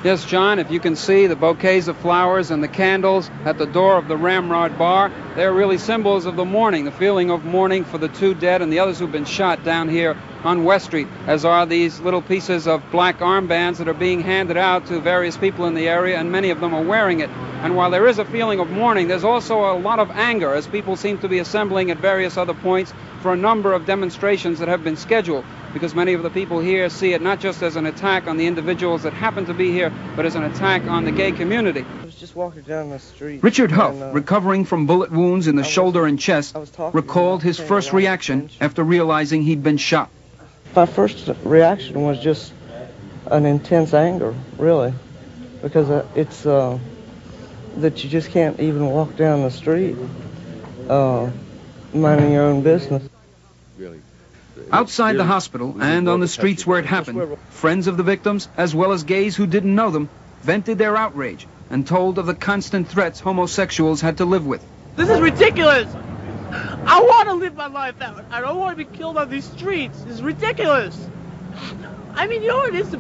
Yes, John, if you can see the bouquets of flowers and the candles at the door of the Ramrod Bar, they're really symbols of the mourning, the feeling of mourning for the 2 dead and the others who've been shot down here on West Street, as are these little pieces of black armbands that are being handed out to various people in the area, and many of them are wearing it. And while there is a feeling of mourning, there's also a lot of anger as people seem to be assembling at various other points for a number of demonstrations that have been scheduled, because many of the people here see it not just as an attack on the individuals that happen to be here, but as an attack on the gay community. I was just walking down the street. Richard Huff, recovering from bullet wounds in the shoulder and chest, recalled his first reaction after realizing he'd been shot. My first reaction was just an intense anger, really, because it's that you just can't even walk down the street minding your own business. Outside the hospital and on the streets where it happened, friends of the victims, as well as gays who didn't know them, vented their outrage and told of the constant threats homosexuals had to live with. This is ridiculous! I want to live my life that way. I don't want to be killed on these streets. It's ridiculous. I mean, you know what it is to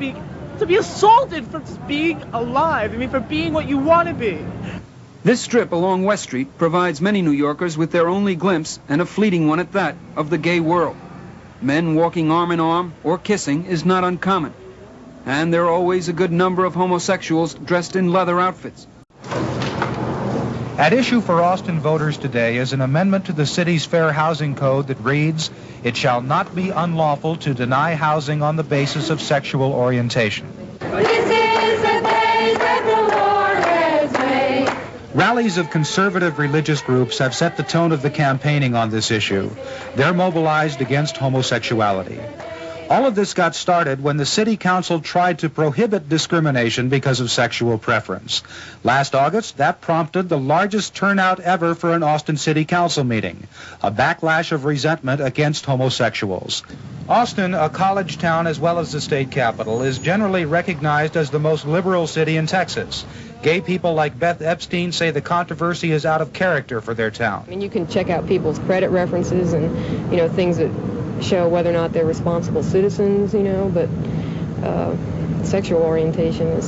be assaulted for just being alive. I mean, for being what you want to be. This strip along West Street provides many New Yorkers with their only glimpse, and a fleeting one at that, of the gay world. Men walking arm in arm or kissing is not uncommon. And there are always a good number of homosexuals dressed in leather outfits. At issue for Austin voters today is an amendment to the city's Fair Housing Code that reads, "It shall not be unlawful to deny housing on the basis of sexual orientation." This is the day that the Lord has made. Rallies of conservative religious groups have set the tone of the campaigning on this issue. They're mobilized against homosexuality. All of this got started when the city council tried to prohibit discrimination because of sexual preference. Last August, that prompted the largest turnout ever for an Austin City Council meeting, a backlash of resentment against homosexuals. Austin, a college town as well as the state capital, is generally recognized as the most liberal city in Texas. Gay people like Beth Epstein say the controversy is out of character for their town. I mean, you can check out people's credit references and, you know, things that show whether or not they're responsible citizens, you know, but sexual orientation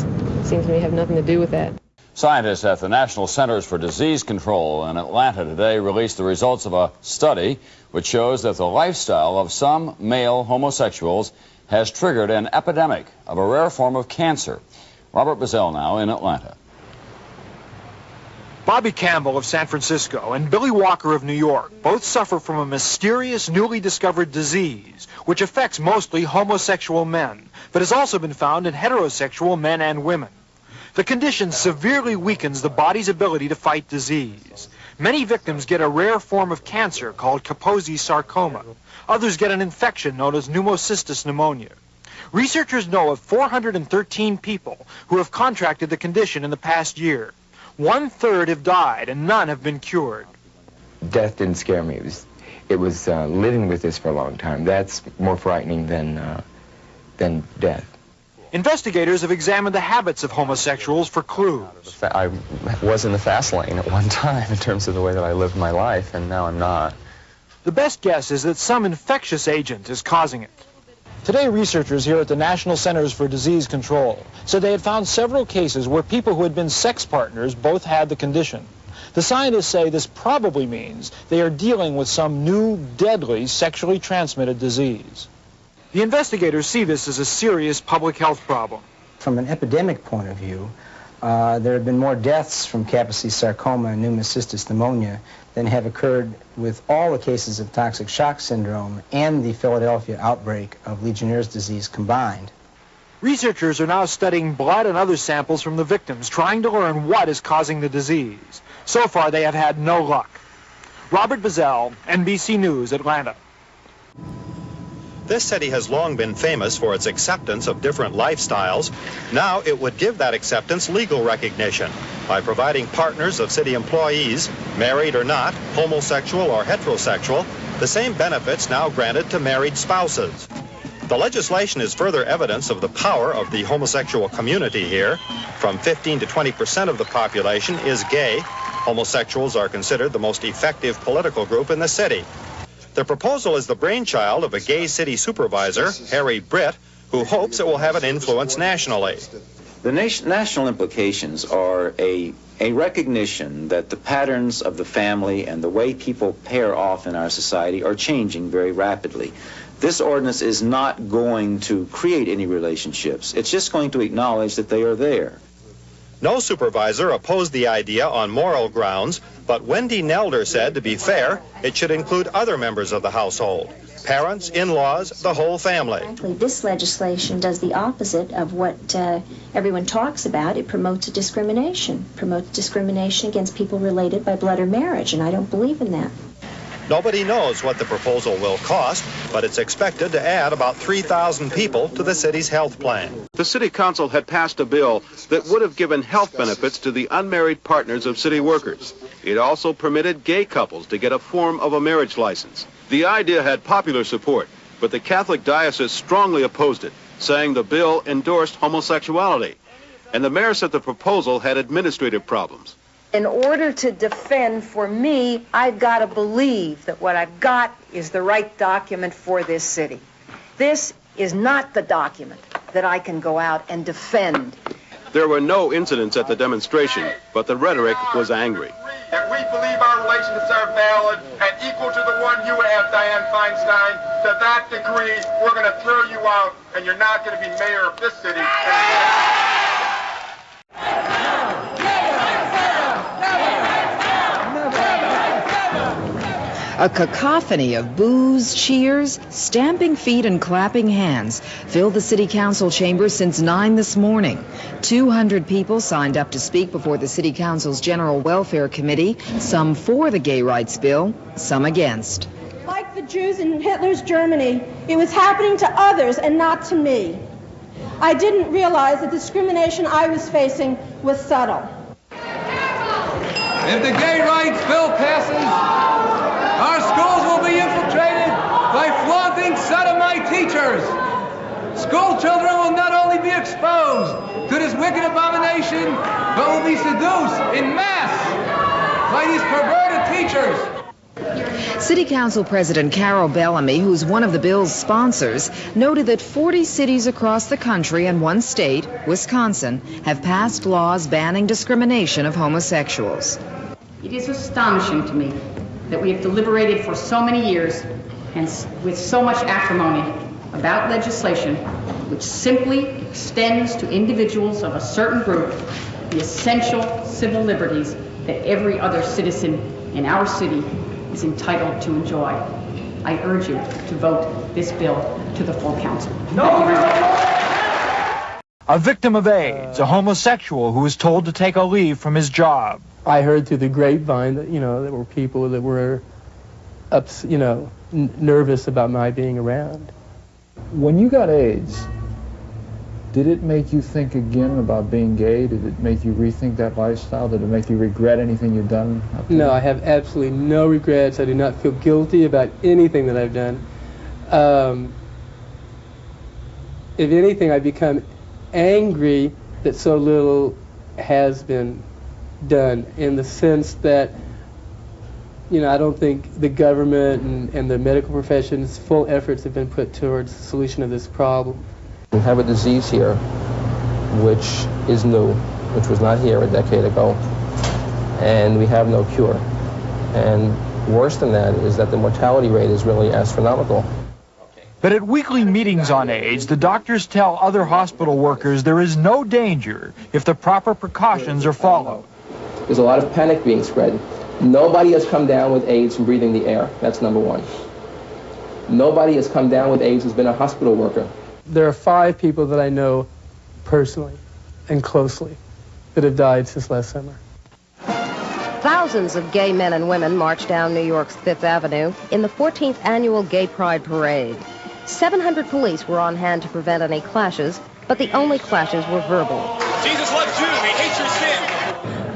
seems to me have nothing to do with that. Scientists at the National Centers for Disease Control in Atlanta today released the results of a study which shows that the lifestyle of some male homosexuals has triggered an epidemic of a rare form of cancer. Robert Bazell now in Atlanta. Bobby Campbell of San Francisco and Billy Walker of New York both suffer from a mysterious, newly discovered disease which affects mostly homosexual men, but has also been found in heterosexual men and women. The condition severely weakens the body's ability to fight disease. Many victims get a rare form of cancer called Kaposi sarcoma. Others get an infection known as pneumocystis pneumonia. Researchers know of 413 people who have contracted the condition in the past year. 1/3 have died and none have been cured. Death didn't scare me. It was living with this for a long time. That's more frightening than death. Investigators have examined the habits of homosexuals for clues. I was in the fast lane at one time in terms of the way that I lived my life, and now I'm not. The best guess is that some infectious agent is causing it. Today, researchers here at the National Centers for Disease Control said they had found several cases where people who had been sex partners both had the condition. The scientists say this probably means they are dealing with some new, deadly, sexually transmitted disease. The investigators see this as a serious public health problem. From an epidemic point of view, there have been more deaths from Kaposi sarcoma and pneumocystis pneumonia than have occurred with all the cases of toxic shock syndrome and the Philadelphia outbreak of Legionnaire's disease combined. Researchers are now studying blood and other samples from the victims, trying to learn what is causing the disease. So far, they have had no luck. Robert Bazell, NBC News, Atlanta. This city has long been famous for its acceptance of different lifestyles. Now it would give that acceptance legal recognition by providing partners of city employees, married or not, homosexual or heterosexual, the same benefits now granted to married spouses. The legislation is further evidence of the power of the homosexual community here. From 15 to 20% of the population is gay. Homosexuals are considered the most effective political group in the city. The proposal is the brainchild of a gay city supervisor, Harry Britt, who hopes it will have an influence nationally. The national implications are a recognition that the patterns of the family and the way people pair off in our society are changing very rapidly. This ordinance is not going to create any relationships. It's just going to acknowledge that they are there. No supervisor opposed the idea on moral grounds, but Wendy Nelder said, to be fair, it should include other members of the household. Parents, in-laws, the whole family. This legislation does the opposite of what everyone talks about. It promotes discrimination against people related by blood or marriage, and I don't believe in that. Nobody knows what the proposal will cost, but it's expected to add about 3,000 people to the city's health plan. The City Council had passed a bill that would have given health benefits to the unmarried partners of city workers. It also permitted gay couples to get a form of a marriage license. The idea had popular support, but the Catholic diocese strongly opposed it, saying the bill endorsed homosexuality. And the mayor said the proposal had administrative problems. In order to defend for me, I've got to believe that what I've got is the right document for this city. This is not the document that I can go out and defend. There were no incidents at the demonstration, but the rhetoric was angry. If we believe our relationships are valid and equal to the one you have, Dianne Feinstein, to that degree, we're going to throw you out, and you're not going to be mayor of this city. A cacophony of boos, cheers, stamping feet, and clapping hands filled the City Council chambers since 9 this morning. 200 people signed up to speak before the City Council's General Welfare Committee, some for the gay rights bill, some against. Like the Jews in Hitler's Germany, it was happening to others and not to me. I didn't realize the discrimination I was facing was subtle. If the gay rights bill passes, our schools will be infiltrated by flaunting sodomite teachers. School children will not only be exposed to this wicked abomination, but will be seduced in mass by these perverted teachers. City Council President Carol Bellamy, who's one of the bill's sponsors, noted that 40 cities across the country and one state, Wisconsin, have passed laws banning discrimination of homosexuals. It is astonishing to me that we have deliberated for so many years and with so much acrimony about legislation which simply extends to individuals of a certain group the essential civil liberties that every other citizen in our city is entitled to enjoy. I urge you to vote this bill to the full council. A victim of AIDS, a homosexual who was told to take a leave from his job. I heard through the grapevine that, there were people that were, nervous about my being around. When you got AIDS, did it make you think again about being gay? Did it make you rethink that lifestyle? Did it make you regret anything you've done? No, I have absolutely no regrets. I do not feel guilty about anything that I've done. If anything, I become angry that so little has been done, in the sense that, I don't think the government and the medical profession's full efforts have been put towards the solution of this problem. We have a disease here which is new, which was not here a decade ago, and we have no cure. And worse than that is that the mortality rate is really astronomical. But at weekly meetings on AIDS, the doctors tell other hospital workers there is no danger if the proper precautions are followed. There's a lot of panic being spread. Nobody has come down with AIDS from breathing the air. That's number one. Nobody has come down with AIDS who's been a hospital worker. There are 5 people that I know personally and closely that have died since last summer. Thousands of gay men and women marched down New York's Fifth Avenue in the 14th annual Gay Pride Parade. 700 police were on hand to prevent any clashes, but the only clashes were verbal. Jesus loves you, he hates your sin.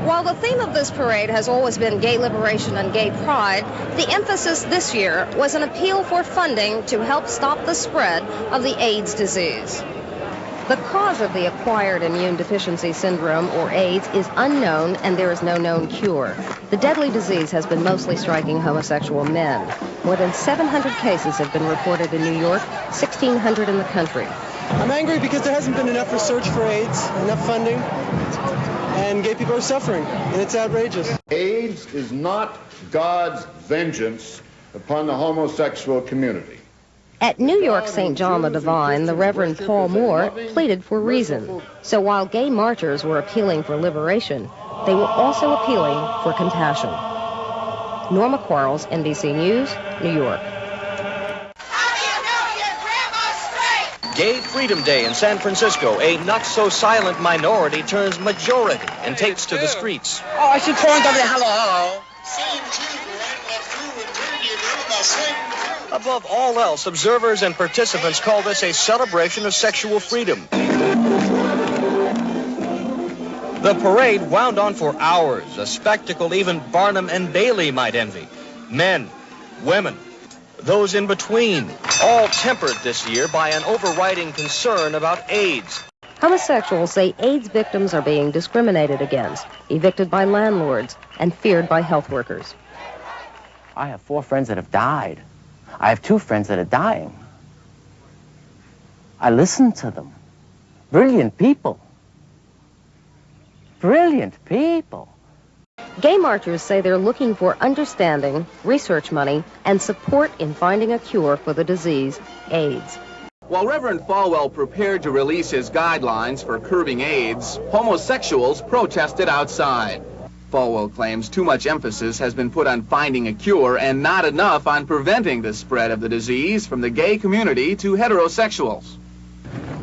While the theme of this parade has always been gay liberation and gay pride, the emphasis this year was an appeal for funding to help stop the spread of the AIDS disease. The cause of the acquired immune deficiency syndrome, or AIDS, is unknown, and there is no known cure. The deadly disease has been mostly striking homosexual men. More than 700 cases have been reported in New York, 1,600 in the country. I'm angry because there hasn't been enough research for AIDS, enough funding, and gay people are suffering, and it's outrageous. AIDS is not God's vengeance upon the homosexual community. At New York St. John the Divine, the Reverend Paul Moore pleaded for reason. So while gay marchers were appealing for liberation, they were also appealing for compassion. Norma Quarles, NBC News, New York. Gay Freedom Day in San Francisco, a not-so-silent minority turns majority and takes to the streets. Oh, I should point over there. Hello. Above all else, observers and participants call this a celebration of sexual freedom. The parade wound on for hours, a spectacle even Barnum and Bailey might envy. Men, women, those in between, all tempered this year by an overriding concern about AIDS. Homosexuals say AIDS victims are being discriminated against, evicted by landlords, and feared by health workers. I have 4 friends that have died. I have 2 friends that are dying. I listen to them. Brilliant people. Brilliant people. Gay marchers say they're looking for understanding, research money, and support in finding a cure for the disease, AIDS. While Reverend Falwell prepared to release his guidelines for curbing AIDS, homosexuals protested outside. Falwell claims too much emphasis has been put on finding a cure and not enough on preventing the spread of the disease from the gay community to heterosexuals.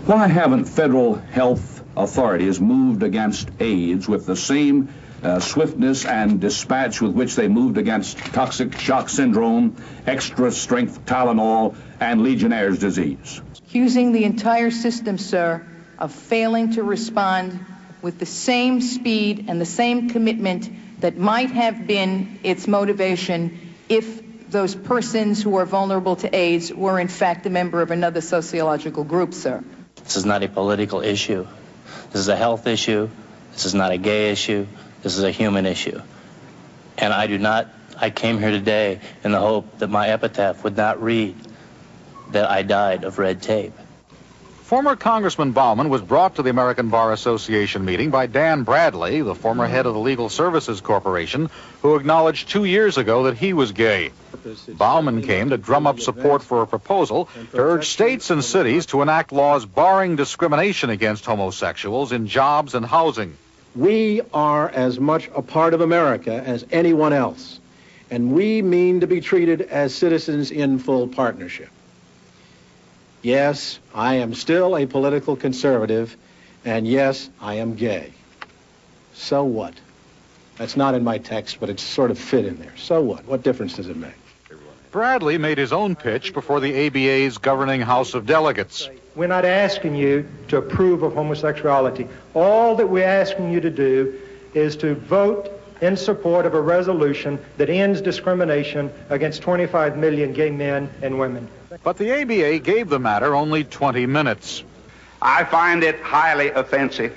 Why haven't federal health authorities moved against AIDS with the same swiftness and dispatch with which they moved against toxic shock syndrome, extra-strength Tylenol, and Legionnaire's disease? Accusing the entire system, sir, of failing to respond with the same speed and the same commitment that might have been its motivation if those persons who are vulnerable to AIDS were in fact a member of another sociological group, sir. This is not a political issue. This is a health issue. This is not a gay issue. This is a human issue. And I came here today in the hope that my epitaph would not read that I died of red tape. Former Congressman Bauman was brought to the American Bar Association meeting by Dan Bradley, the former head of the Legal Services Corporation, who acknowledged 2 years ago that he was gay. Bauman came to drum up support for a proposal to urge states and cities to enact laws barring discrimination against homosexuals in jobs and housing. We are as much a part of America as anyone else, and we mean to be treated as citizens in full partnership. Yes, I am still a political conservative, and yes, I am gay. So what? That's not in my text, but it's sort of fit in there. So what? What difference does it make? Bradley made his own pitch before the ABA's governing House of Delegates. We're not asking you to approve of homosexuality. All that we're asking you to do is to vote in support of a resolution that ends discrimination against 25 million gay men and women. But the ABA gave the matter only 20 minutes. I find it highly offensive.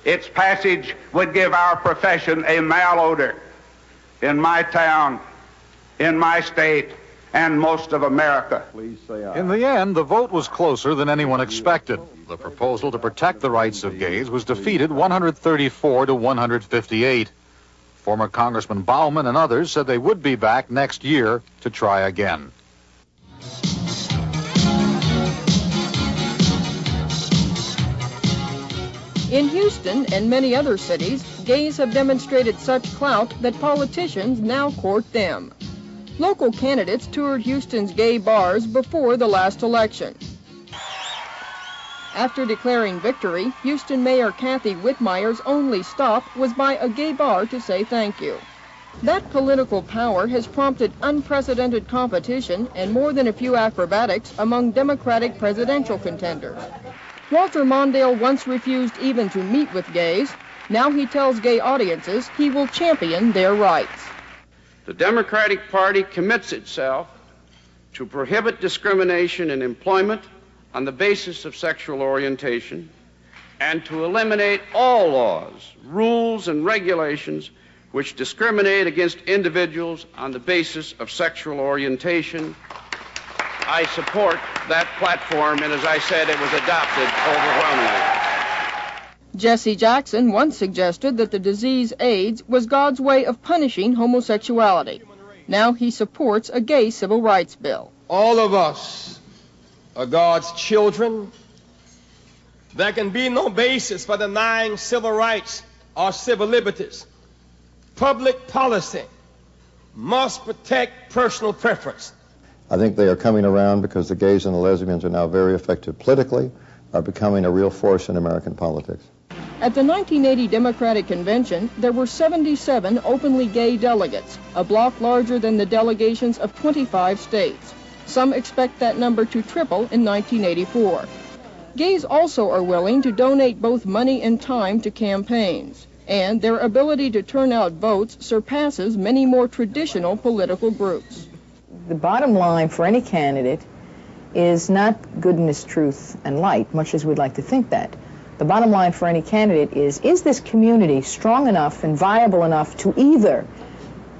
Its passage would give our profession a malodor in my town, in my state, and most of America. Please say aye. In the end, the vote was closer than anyone expected. The proposal to protect the rights of gays was defeated 134 to 158. Former Congressman Bauman and others said they would be back next year to try again. In Houston and many other cities, gays have demonstrated such clout that politicians now court them. Local candidates toured Houston's gay bars before the last election. After declaring victory, Houston Mayor Kathy Whitmire's only stop was by a gay bar to say thank you. That political power has prompted unprecedented competition and more than a few acrobatics among Democratic presidential contenders. Walter Mondale once refused even to meet with gays. Now he tells gay audiences he will champion their rights. The Democratic Party commits itself to prohibit discrimination in employment on the basis of sexual orientation and to eliminate all laws, rules, and regulations which discriminate against individuals on the basis of sexual orientation. I support that platform, and as I said, it was adopted overwhelmingly. Jesse Jackson once suggested that the disease AIDS was God's way of punishing homosexuality. Now he supports a gay civil rights bill. All of us are God's children. There can be no basis for denying civil rights or civil liberties. Public policy must protect personal preference. I think they are coming around because the gays and the lesbians are now very effective politically, are becoming a real force in American politics. At the 1980 Democratic Convention, there were 77 openly gay delegates, a block larger than the delegations of 25 states. Some expect that number to triple in 1984. Gays also are willing to donate both money and time to campaigns, and their ability to turn out votes surpasses many more traditional political groups. The bottom line for any candidate is not goodness, truth, and light, much as we'd like to think that. The bottom line for any candidate is this community strong enough and viable enough to either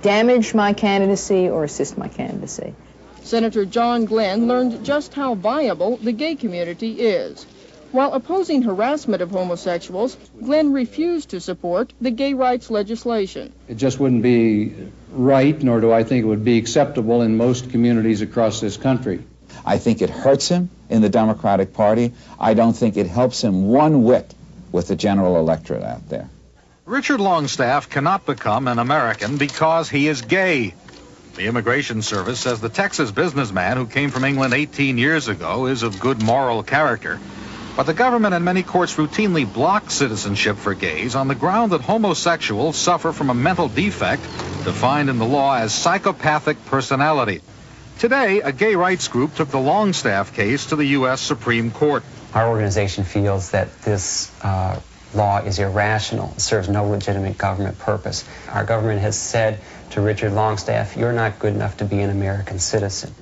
damage my candidacy or assist my candidacy? Senator John Glenn learned just how viable the gay community is. While opposing harassment of homosexuals, Glenn refused to support the gay rights legislation. It just wouldn't be right, nor do I think it would be acceptable in most communities across this country. I think it hurts him in the Democratic Party. I don't think it helps him one whit with the general electorate out there. Richard Longstaff cannot become an American because he is gay. The Immigration Service says the Texas businessman who came from England 18 years ago is of good moral character. But the government and many courts routinely block citizenship for gays on the ground that homosexuals suffer from a mental defect defined in the law as psychopathic personality. Today, a gay rights group took the Longstaff case to the U.S. Supreme Court. Our organization feels that this law is irrational. It serves no legitimate government purpose. Our government has said to Richard Longstaff, you're not good enough to be an American citizen.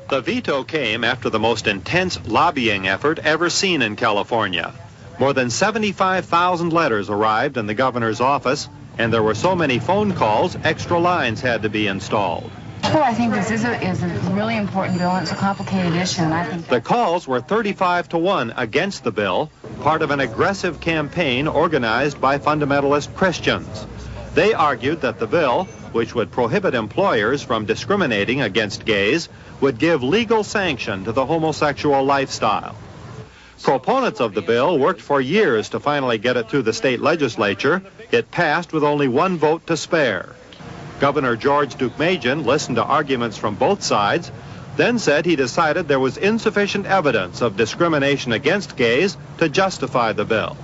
The veto came after the most intense lobbying effort ever seen in California. More than 75,000 letters arrived in the governor's office, and there were so many phone calls, extra lines had to be installed. Well, I think this is a really important bill, and it's a complicated issue, and I think... The calls were 35-1 against the bill, part of an aggressive campaign organized by fundamentalist Christians. They argued that the bill, which would prohibit employers from discriminating against gays, would give legal sanction to the homosexual lifestyle. Proponents of the bill worked for years to finally get it through the state legislature. It passed with only one vote to spare. Governor George Deukmejian listened to arguments from both sides, then said he decided there was insufficient evidence of discrimination against gays to justify the bill.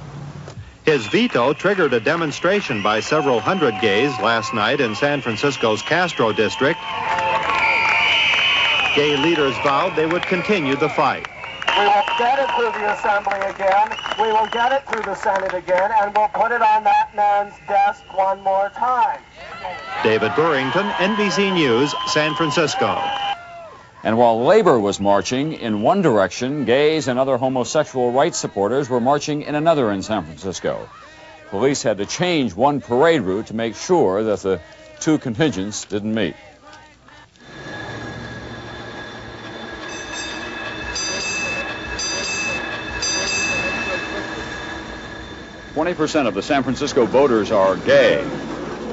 His veto triggered a demonstration by several hundred gays last night in San Francisco's Castro district. Gay leaders vowed they would continue the fight. We will get it through the Assembly again, we will get it through the Senate again, and we'll put it on that man's desk one more time. David Burrington, NBC News, San Francisco. And while labor was marching in one direction, gays and other homosexual rights supporters were marching in another in San Francisco. Police had to change one parade route to make sure that the two contingents didn't meet. "20% of the San Francisco voters are gay.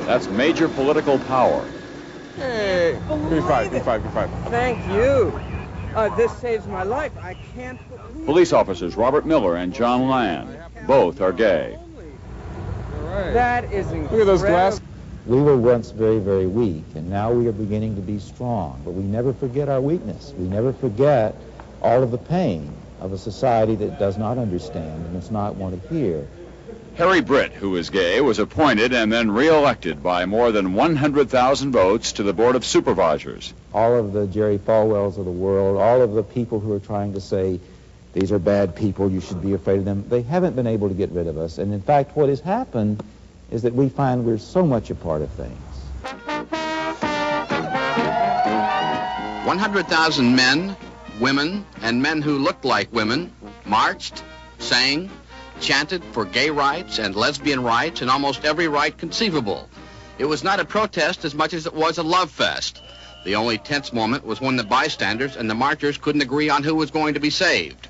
That's major political power." Hey, give me five. Thank you. This saves my life. I can't believe... Police officers Robert Miller and John Land, both are gay. That is incredible. Look at those glasses. We were once very, very weak, and now we are beginning to be strong. But we never forget our weakness. We never forget all of the pain of a society that does not understand and does not want to hear. Harry Britt, who is gay, was appointed and then re-elected by more than 100,000 votes to the Board of Supervisors. All of the Jerry Falwells of the world, all of the people who are trying to say, these are bad people, you should be afraid of them, they haven't been able to get rid of us. And in fact, what has happened is that we find we're so much a part of things. 100,000 men, women, and men who looked like women marched, sang, chanted for gay rights and lesbian rights and almost every right conceivable. It was not a protest as much as it was a love fest. The only tense moment was when the bystanders and the marchers couldn't agree on who was going to be saved.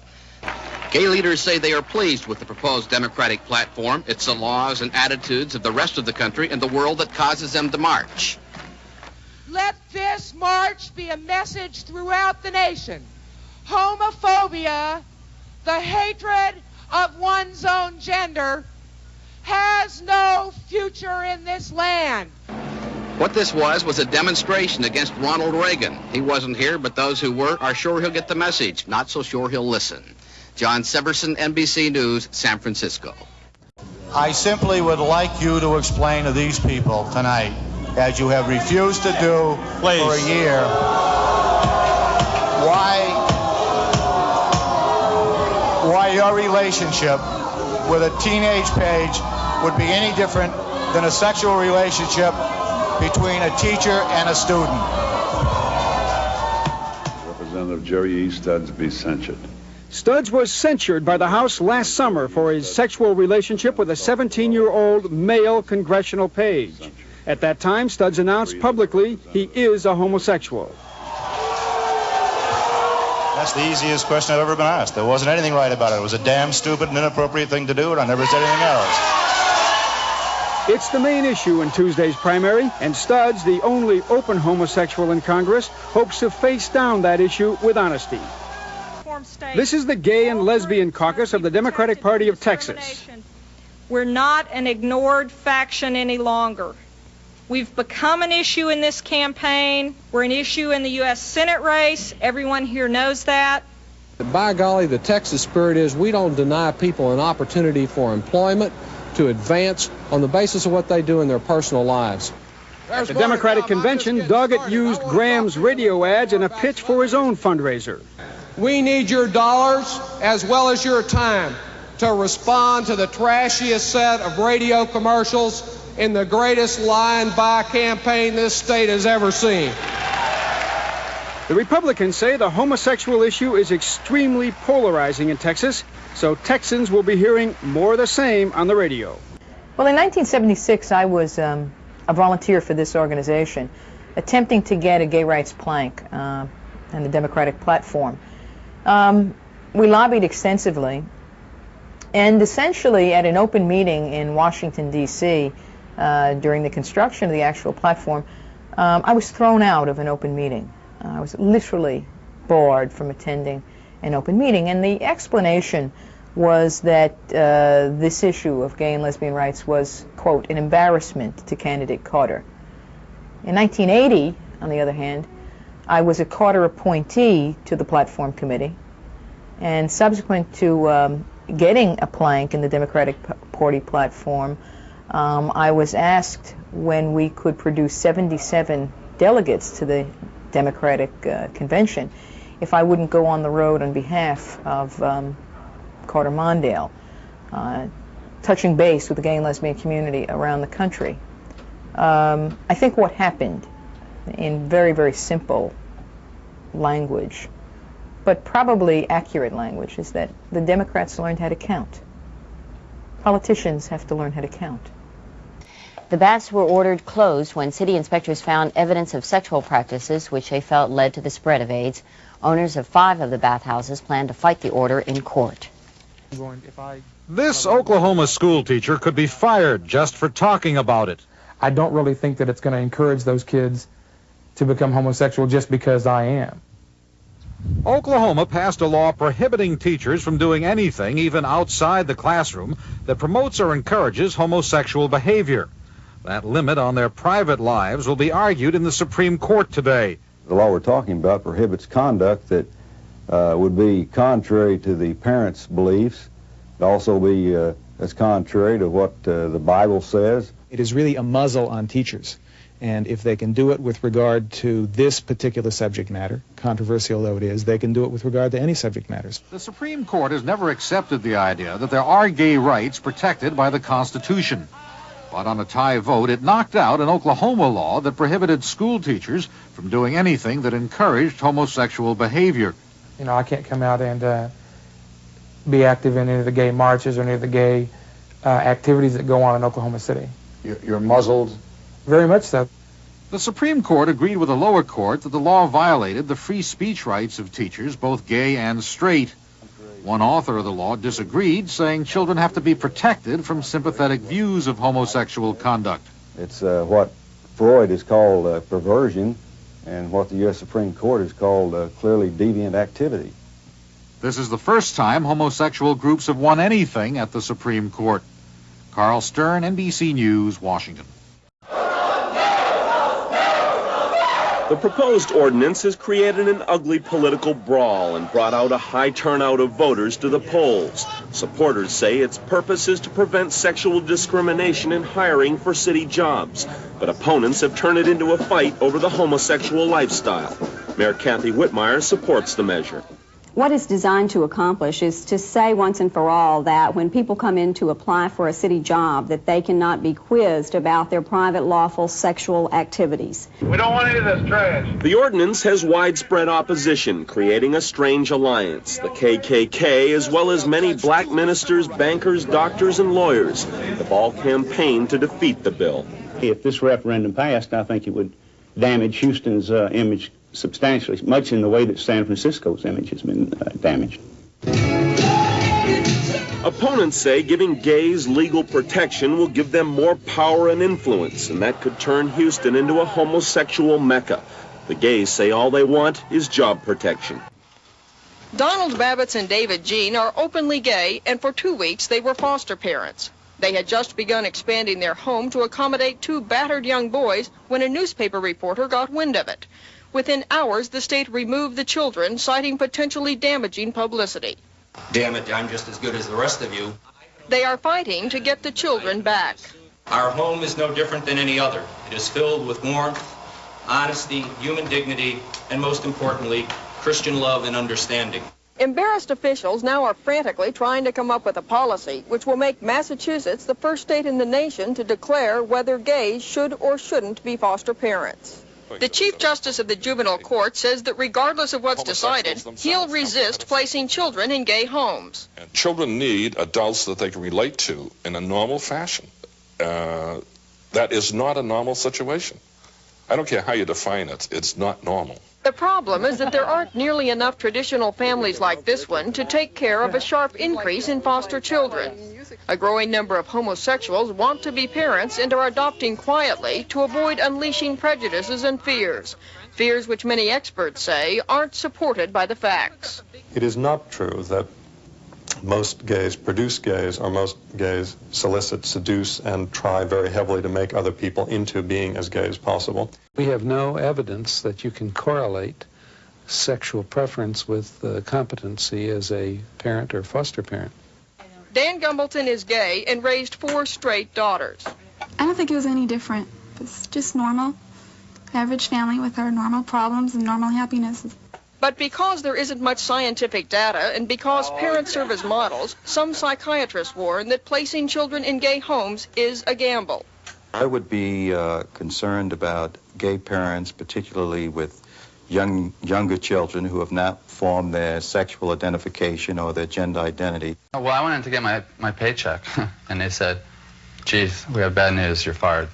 Gay leaders say they are pleased with the proposed Democratic platform. It's the laws and attitudes of the rest of the country and the world that causes them to march. Let this march be a message throughout the nation. Homophobia, the hatred of one's own gender, has no future in this land. What this was a demonstration against Ronald Reagan. He wasn't here, but those who were are sure he'll get the message. Not so sure he'll listen. John Severson, NBC News, San Francisco. I simply would like you to explain to these people tonight, as you have refused to do for a year, why your relationship with a teenage page would be any different than a sexual relationship between a teacher and a student. Representative Jerry E. Studs be censured. Studs was censured by the House last summer for his sexual relationship with a 17-year-old male congressional page. At that time, Studs announced publicly he is a homosexual. That's the easiest question I've ever been asked. There wasn't anything right about it. It was a damn stupid and inappropriate thing to do, and I never said anything else. It's the main issue in Tuesday's primary, and Studs, the only open homosexual in Congress, hopes to face down that issue with honesty. This is the Gay and Lesbian Caucus of the Democratic Party of Texas. We're not an ignored faction any longer. We've become an issue in this campaign. We're an issue in the U.S. Senate race. Everyone here knows that. By golly, the Texas spirit is we don't deny people an opportunity for employment to advance on the basis of what they do in their personal lives. At the Democratic convention, Doggett used Graham's radio ads in a pitch for his own fundraiser. We need your dollars as well as your time to respond to the trashiest set of radio commercials in the greatest lie and buy campaign this state has ever seen. The Republicans say the homosexual issue is extremely polarizing in Texas, so Texans will be hearing more of the same on the radio. Well, in 1976, I was a volunteer for this organization, attempting to get a gay rights plank and the Democratic platform. We lobbied extensively, and essentially at an open meeting in Washington, D.C., during the construction of the actual platform, I was thrown out of an open meeting. I was literally barred from attending an open meeting, and the explanation was that this issue of gay and lesbian rights was, quote, an embarrassment to candidate Carter. In 1980, on the other hand, I was a Carter appointee to the platform committee, and subsequent to getting a plank in the Democratic Party platform, I was asked when we could produce 77 delegates to the Democratic convention if I wouldn't go on the road on behalf of Carter Mondale, touching base with the gay and lesbian community around the country. I think what happened, in very, very simple language, but probably accurate language, is that the Democrats learned how to count. Politicians have to learn how to count. The baths were ordered closed when city inspectors found evidence of sexual practices which they felt led to the spread of AIDS. Owners of 5 of the bathhouses plan to fight the order in court. This Oklahoma school teacher could be fired just for talking about it. I don't really think that it's going to encourage those kids to become homosexual just because I am. Oklahoma passed a law prohibiting teachers from doing anything, even outside the classroom, that promotes or encourages homosexual behavior. That limit on their private lives will be argued in the Supreme Court today. The law we're talking about prohibits conduct that would be contrary to the parents' beliefs. It also be as contrary to what the Bible says. It is really a muzzle on teachers. And if they can do it with regard to this particular subject matter, controversial though it is, they can do it with regard to any subject matters. The Supreme Court has never accepted the idea that there are gay rights protected by the Constitution. But on a tie vote, it knocked out an Oklahoma law that prohibited school teachers from doing anything that encouraged homosexual behavior. You know, I can't come out and be active in any of the gay marches or any of the gay activities that go on in Oklahoma City. You're muzzled? Very much so. The Supreme Court agreed with the lower court that the law violated the free speech rights of teachers, both gay and straight. One author of the law disagreed, saying children have to be protected from sympathetic views of homosexual conduct. It's what Freud has called perversion, and what the U.S. Supreme Court has called clearly deviant activity. This is the first time homosexual groups have won anything at the Supreme Court. Carl Stern, NBC News, Washington. The proposed ordinance has created an ugly political brawl and brought out a high turnout of voters to the polls. Supporters say its purpose is to prevent sexual discrimination in hiring for city jobs, but opponents have turned it into a fight over the homosexual lifestyle. Mayor Kathy Whitmire supports the measure. What it's designed to accomplish is to say once and for all that when people come in to apply for a city job, that they cannot be quizzed about their private lawful sexual activities. We don't want any of this trash. The ordinance has widespread opposition, creating a strange alliance. The KKK, as well as many black ministers, bankers, doctors, and lawyers, have all campaigned to defeat the bill. If this referendum passed, I think it would damage Houston's image substantially, much in the way that San Francisco's image has been damaged. Opponents say giving gays legal protection will give them more power and influence, and that could turn Houston into a homosexual mecca. The gays say all they want is job protection. Donald Babbitts and David Jean are openly gay, and for 2 weeks they were foster parents. They had just begun expanding their home to accommodate 2 battered young boys when a newspaper reporter got wind of it. Within hours, the state removed the children, citing potentially damaging publicity. Damn it, I'm just as good as the rest of you. They are fighting to get the children back. Our home is no different than any other. It is filled with warmth, honesty, human dignity, and most importantly, Christian love and understanding. Embarrassed officials now are frantically trying to come up with a policy which will make Massachusetts the first state in the nation to declare whether gays should or shouldn't be foster parents. The Chief Justice of the Juvenile Court says that regardless of what's decided, he'll resist placing children in gay homes. And children need adults that they can relate to in a normal fashion. That is not a normal situation. I don't care how you define it, it's not normal. The problem is that there aren't nearly enough traditional families like this one to take care of a sharp increase in foster children. A growing number of homosexuals want to be parents and are adopting quietly to avoid unleashing prejudices and fears which many experts say aren't supported by the facts. It is not true that most gays produce gays, or most gays solicit, seduce, and try very heavily to make other people into being as gay as possible. We have no evidence that you can correlate sexual preference with competency as a parent or foster parent. Dan Gumbleton is gay and raised 4 straight daughters. I don't think it was any different. It's just normal. Average family with our normal problems and normal happiness. But because there isn't much scientific data and because parents serve as models, some psychiatrists warn that placing children in gay homes is a gamble. I would be concerned about gay parents, particularly with younger children who have not formed their sexual identification or their gender identity. Well, I went in to get my paycheck, and they said, geez, we have bad news, you're fired.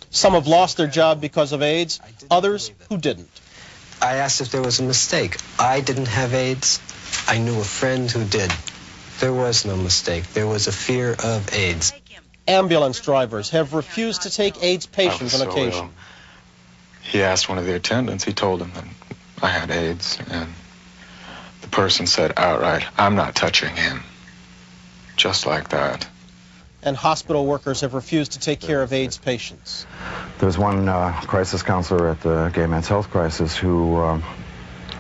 Some have lost their job because of AIDS, others who didn't. I asked if there was a mistake. I didn't have AIDS. I knew a friend who did. There was no mistake. There was a fear of AIDS. Ambulance drivers have refused to take AIDS patients on occasion. He asked one of the attendants, he told him that I had AIDS, and the person said outright, I'm not touching him. Just like that. And hospital workers have refused to take care of AIDS patients. There's one crisis counselor at the Gay Men's Health Crisis who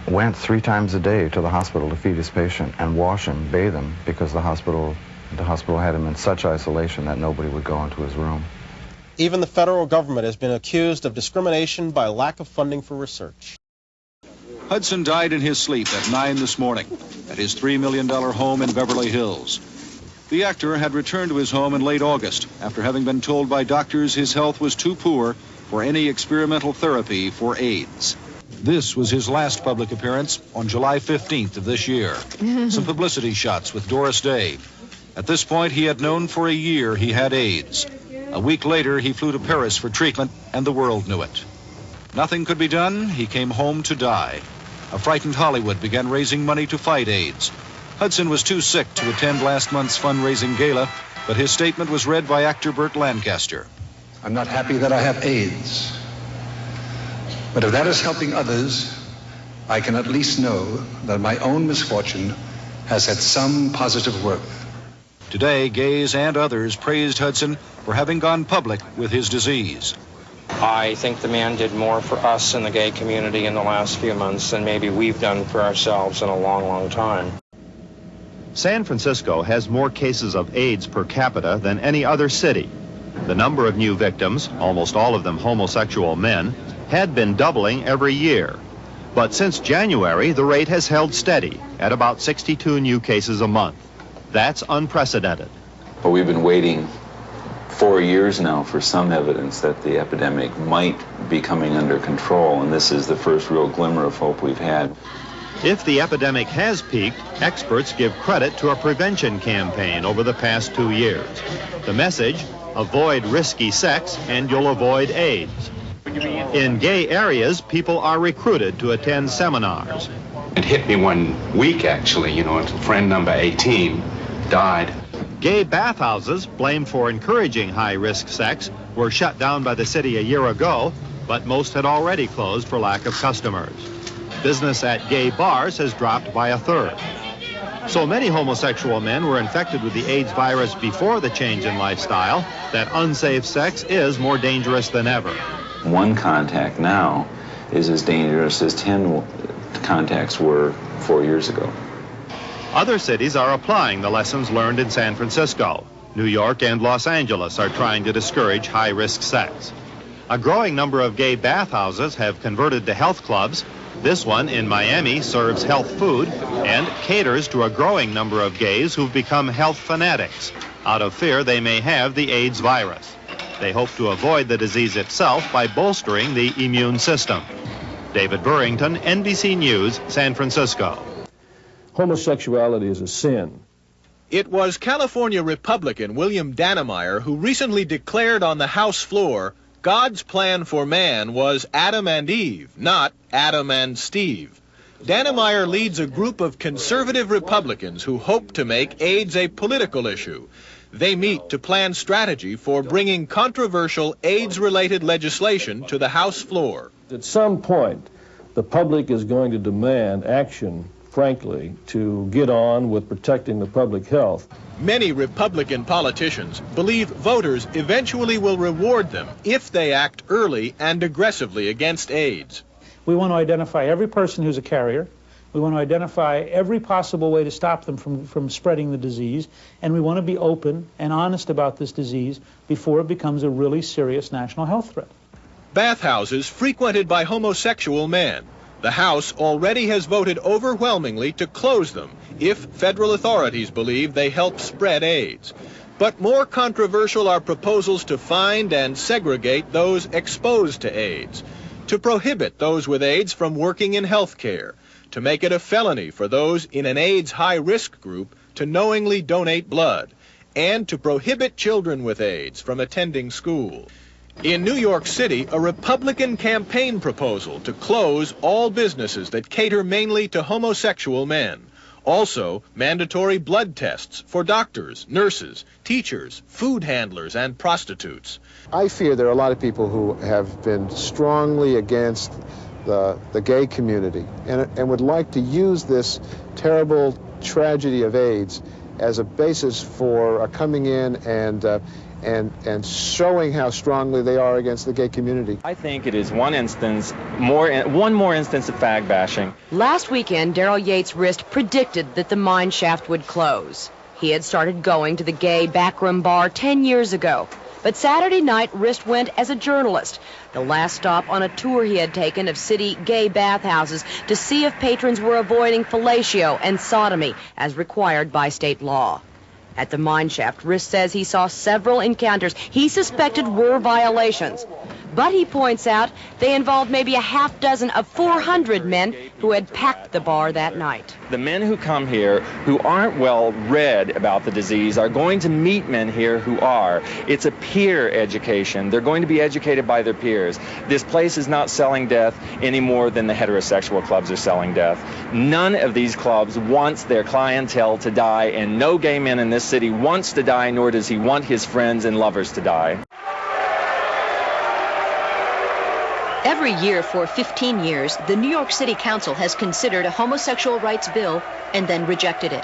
went 3 times a day to the hospital to feed his patient and wash him, bathe him, because the hospital had him in such isolation that nobody would go into his room. Even the federal government has been accused of discrimination by lack of funding for research. Hudson died in his sleep at 9 this morning at his $3 million home in Beverly Hills. The actor had returned to his home in late August after having been told by doctors his health was too poor for any experimental therapy for AIDS. This was his last public appearance on July 15th of this year. Some publicity shots with Doris Day. At this point, he had known for a year he had AIDS. A week later, he flew to Paris for treatment, and the world knew it. Nothing could be done. He came home to die. A frightened Hollywood began raising money to fight AIDS. Hudson was too sick to attend last month's fundraising gala, but his statement was read by actor Burt Lancaster. I'm not happy that I have AIDS. But if that is helping others, I can at least know that my own misfortune has had some positive worth. Today, gays and others praised Hudson for having gone public with his disease. I think the man did more for us in the gay community in the last few months than maybe we've done for ourselves in a long, long time. San Francisco has more cases of AIDS per capita than any other city. The number of new victims, almost all of them homosexual men, had been doubling every year. But since January, the rate has held steady at about 62 new cases a month. That's unprecedented. But we've been waiting 4 years now for some evidence that the epidemic might be coming under control, and this is the first real glimmer of hope we've had. If the epidemic has peaked, experts give credit to a prevention campaign over the past 2 years. The message, avoid risky sex and you'll avoid AIDS. In gay areas, people are recruited to attend seminars. It hit me 1 week, actually, friend number 18 died. Gay bathhouses, blamed for encouraging high-risk sex, were shut down by the city a year ago, but most had already closed for lack of customers. Business at gay bars has dropped by 1/3. So many homosexual men were infected with the AIDS virus before the change in lifestyle that unsafe sex is more dangerous than ever. One contact now is as dangerous as 10 contacts were 4 years ago. Other cities are applying the lessons learned in San Francisco. New York and Los Angeles are trying to discourage high-risk sex. A growing number of gay bathhouses have converted to health clubs. This one in Miami serves health food and caters to a growing number of gays who've become health fanatics out of fear they may have the AIDS virus. They hope to avoid the disease itself by bolstering the immune system. David Burrington, NBC News, San Francisco. Homosexuality is a sin. It was California Republican William Dannemeyer who recently declared on the House floor, God's plan for man was Adam and Eve, not Adam and Steve. Dannemeyer leads a group of conservative Republicans who hope to make AIDS a political issue. They meet to plan strategy for bringing controversial AIDS-related legislation to the House floor. At some point, the public is going to demand action, frankly, to get on with protecting the public health. Many Republican politicians believe voters eventually will reward them if they act early and aggressively against AIDS. We want to identify every person who's a carrier. We want to identify every possible way to stop them from spreading the disease, and we want to be open and honest about this disease before it becomes a really serious national health threat. Bathhouses frequented by homosexual men. The House already has voted overwhelmingly to close them if federal authorities believe they help spread AIDS. But more controversial are proposals to find and segregate those exposed to AIDS, to prohibit those with AIDS from working in health care, to make it a felony for those in an AIDS high-risk group to knowingly donate blood, and to prohibit children with AIDS from attending school. In New York City, a Republican campaign proposal to close all businesses that cater mainly to homosexual men. Also, mandatory blood tests for doctors, nurses, teachers, food handlers, and prostitutes. I fear there are a lot of people who have been strongly against the gay community and would like to use this terrible tragedy of AIDS as a basis for coming in and showing how strongly they are against the gay community. I think it is one more instance of fag bashing. Last weekend, Darryl Yates' RIST predicted that the mine shaft would close. He had started going to the gay backroom bar 10 years ago. But Saturday night, RIST went as a journalist, the last stop on a tour he had taken of city gay bathhouses to see if patrons were avoiding fellatio and sodomy as required by state law. At the mine shaft, RIST says he saw several encounters he suspected were violations. But he points out they involved maybe a half dozen of 400 men who had packed the bar that night. The men who come here who aren't well read about the disease are going to meet men here who are. It's a peer education. They're going to be educated by their peers. This place is not selling death any more than the heterosexual clubs are selling death. None of these clubs wants their clientele to die, and no gay man in this city wants to die, nor does he want his friends and lovers to die. Every year for 15 years, the New York City Council has considered a homosexual rights bill and then rejected it.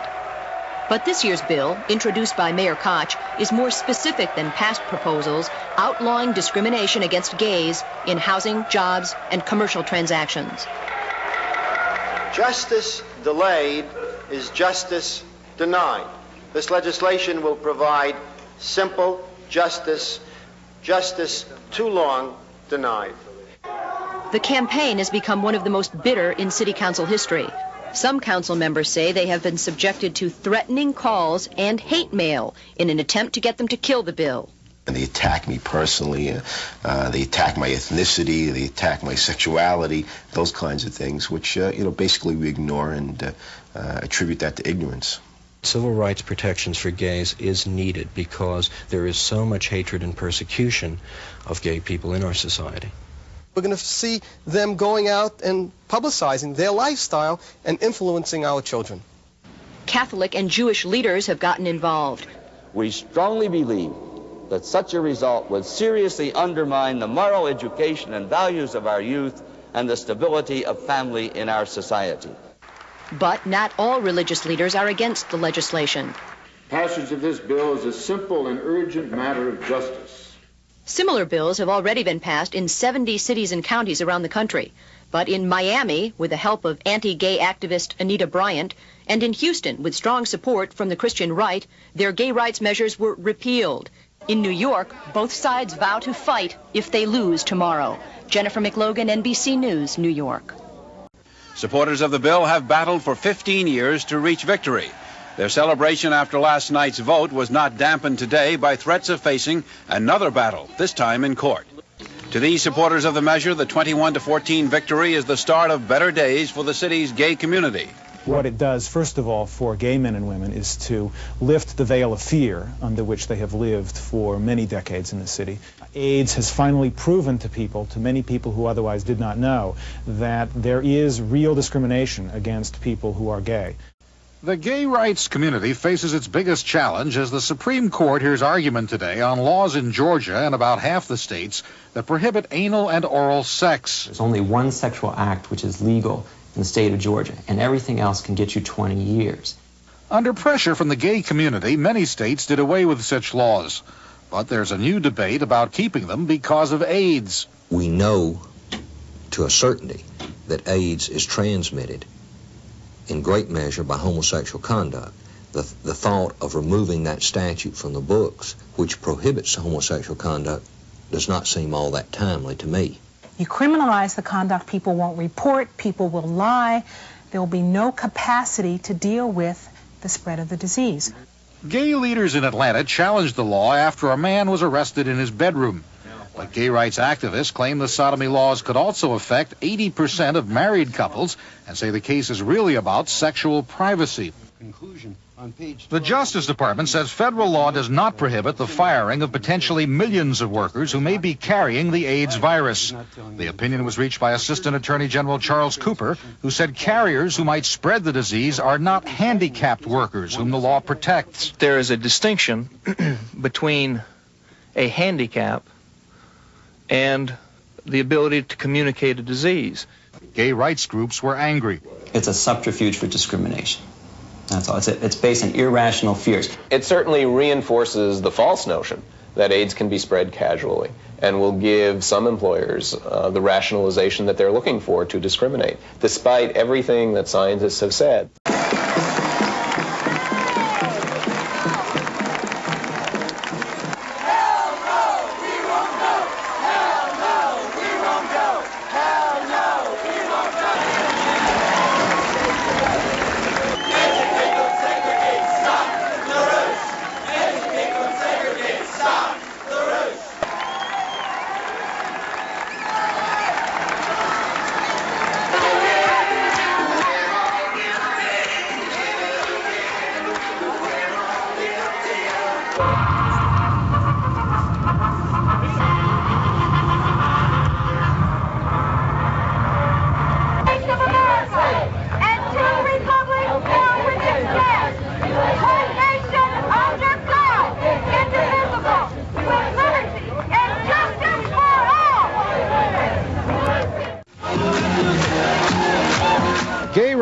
But this year's bill, introduced by Mayor Koch, is more specific than past proposals, outlawing discrimination against gays in housing, jobs, and commercial transactions. Justice delayed is justice denied. This legislation will provide simple justice, justice too long denied. The campaign has become one of the most bitter in City Council history. Some council members say they have been subjected to threatening calls and hate mail in an attempt to get them to kill the bill. And they attack me personally, they attack my ethnicity, they attack my sexuality, those kinds of things, which, basically we ignore and attribute that to ignorance. Civil rights protections for gays is needed because there is so much hatred and persecution of gay people in our society. We're going to see them going out and publicizing their lifestyle and influencing our children. Catholic and Jewish leaders have gotten involved. We strongly believe that such a result would seriously undermine the moral education and values of our youth and the stability of family in our society. But not all religious leaders are against the legislation. Passage of this bill is a simple and urgent matter of justice. Similar bills have already been passed in 70 cities and counties around the country. But in Miami, with the help of anti-gay activist Anita Bryant, and in Houston, with strong support from the Christian right, their gay rights measures were repealed. In New York, both sides vow to fight if they lose tomorrow. Jennifer McLogan, NBC News, New York. Supporters of the bill have battled for 15 years to reach victory. Their celebration after last night's vote was not dampened today by threats of facing another battle, this time in court. To these supporters of the measure, the 21-14 victory is the start of better days for the city's gay community. What it does, first of all, for gay men and women is to lift the veil of fear under which they have lived for many decades in the city. AIDS has finally proven to many people who otherwise did not know, that there is real discrimination against people who are gay. The gay rights community faces its biggest challenge as the Supreme Court hears argument today on laws in Georgia and about half the states that prohibit anal and oral sex. There's only one sexual act which is legal in the state of Georgia, and everything else can get you 20 years. Under pressure from the gay community, many states did away with such laws. But there's a new debate about keeping them because of AIDS. We know to a certainty that AIDS is transmitted in great measure by homosexual conduct. The thought of removing that statute from the books, which prohibits homosexual conduct, does not seem all that timely to me. You criminalize the conduct, people won't report, people will lie, there will be no capacity to deal with the spread of the disease. Gay leaders in Atlanta challenged the law after a man was arrested in his bedroom. But gay rights activists claim the sodomy laws could also affect 80% of married couples and say the case is really about sexual privacy. The Justice Department says federal law does not prohibit the firing of potentially millions of workers who may be carrying the AIDS virus. The opinion was reached by Assistant Attorney General Charles Cooper, who said carriers who might spread the disease are not handicapped workers whom the law protects. There is a distinction between a handicap and the ability to communicate a disease. Gay rights groups were angry. It's a subterfuge for discrimination. That's all. It's based on irrational fears. It certainly reinforces the false notion that AIDS can be spread casually and will give some employers the rationalization that they're looking for to discriminate, despite everything that scientists have said.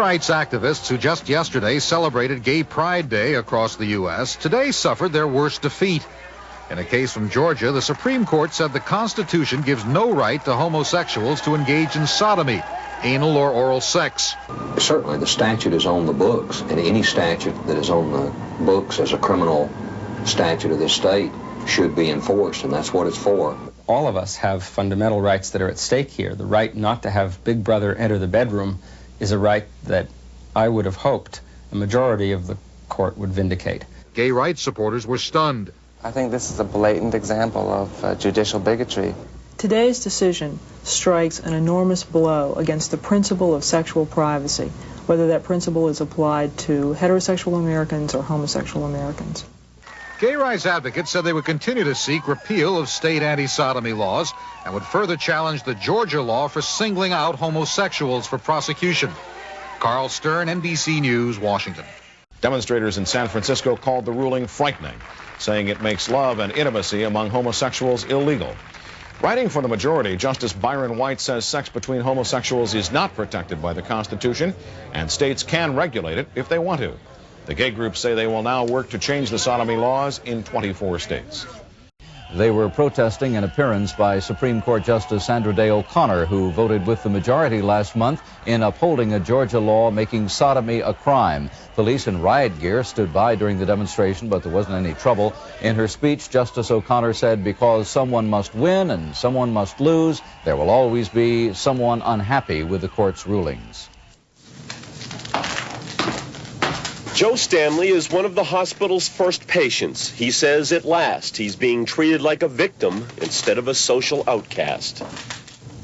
rights activists who just yesterday celebrated Gay Pride Day across the U.S. today suffered their worst defeat. In a case from Georgia, the Supreme Court said the Constitution gives no right to homosexuals to engage in sodomy, anal or oral sex. Certainly the statute is on the books, and any statute that is on the books as a criminal statute of this state should be enforced, and that's what it's for. All of us have fundamental rights that are at stake here. The right not to have Big Brother enter the bedroom is a right that I would have hoped a majority of the court would vindicate. Gay rights supporters were stunned. I think this is a blatant example of judicial bigotry. Today's decision strikes an enormous blow against the principle of sexual privacy, whether that principle is applied to heterosexual Americans or homosexual Americans. Gay rights advocates said they would continue to seek repeal of state anti-sodomy laws and would further challenge the Georgia law for singling out homosexuals for prosecution. Carl Stern, NBC News, Washington. Demonstrators in San Francisco called the ruling frightening, saying it makes love and intimacy among homosexuals illegal. Writing for the majority, Justice Byron White says sex between homosexuals is not protected by the Constitution, and states can regulate it if they want to. The gay groups say they will now work to change the sodomy laws in 24 states. They were protesting an appearance by Supreme Court Justice Sandra Day O'Connor, who voted with the majority last month in upholding a Georgia law making sodomy a crime. Police in riot gear stood by during the demonstration, but there wasn't any trouble. In her speech, Justice O'Connor said, because someone must win and someone must lose, there will always be someone unhappy with the court's rulings. Joe Stanley is one of the hospital's first patients. He says at last he's being treated like a victim instead of a social outcast.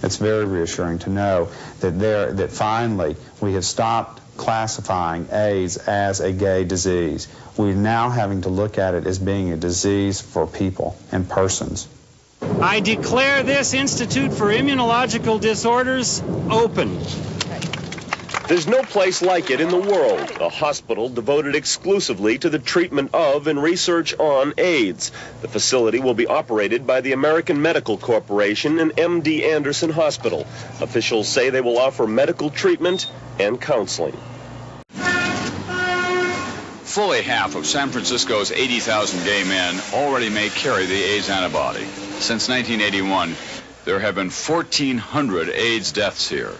It's very reassuring to know that finally we have stopped classifying AIDS as a gay disease. We're now having to look at it as being a disease for people and persons. I declare this Institute for Immunological Disorders open. There's no place like it in the world, a hospital devoted exclusively to the treatment of and research on AIDS. The facility will be operated by the American Medical Corporation and MD Anderson Hospital. Officials say they will offer medical treatment and counseling. Fully half of San Francisco's 80,000 gay men already may carry the AIDS antibody. Since 1981, there have been 1,400 AIDS deaths here.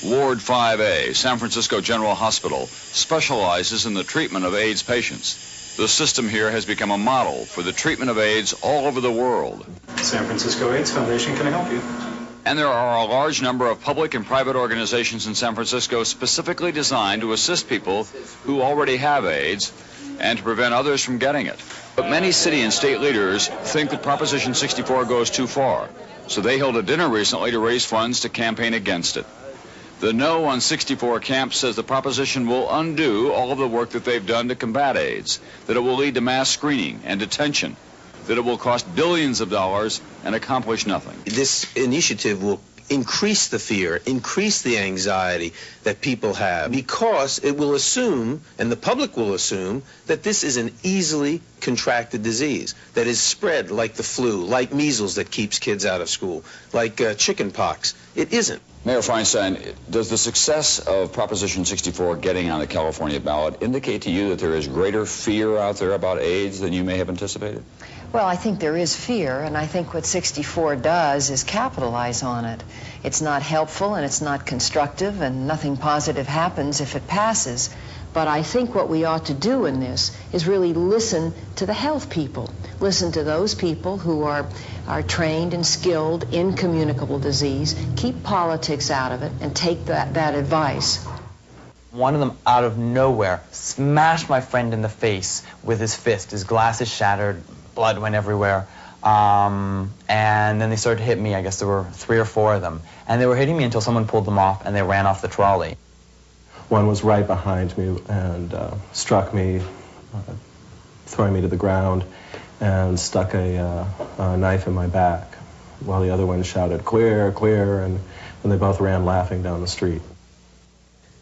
Ward 5A, San Francisco General Hospital, specializes in the treatment of AIDS patients. The system here has become a model for the treatment of AIDS all over the world. San Francisco AIDS Foundation can help you. And there are a large number of public and private organizations in San Francisco specifically designed to assist people who already have AIDS and to prevent others from getting it. But many city and state leaders think that Proposition 64 goes too far, so they held a dinner recently to raise funds to campaign against it. The No on 64 camp says the proposition will undo all of the work that they've done to combat AIDS, that it will lead to mass screening and detention, that it will cost billions of dollars and accomplish nothing. This initiative will increase the fear, increase the anxiety that people have, because it will assume, and the public will assume, that this is an easily contracted disease that is spread like the flu, like measles that keeps kids out of school, like chicken pox. It isn't. Mayor Feinstein, does the success of Proposition 64 getting on the California ballot indicate to you that there is greater fear out there about AIDS than you may have anticipated? Well, I think there is fear, and I think what 64 does is capitalize on it. It's not helpful and it's not constructive, and nothing positive happens if it passes. But I think what we ought to do in this is really listen to the health people. Listen to those people who are trained and skilled in communicable disease, keep politics out of it, and take that advice. One of them, out of nowhere, smashed my friend in the face with his fist. His glasses shattered, blood went everywhere. And then they started to hit me. I guess there were 3 or 4 of them. And they were hitting me until someone pulled them off and they ran off the trolley. One was right behind me and struck me, throwing me to the ground, and stuck a knife in my back, while the other one shouted, "Clear, clear," and they both ran laughing down the street.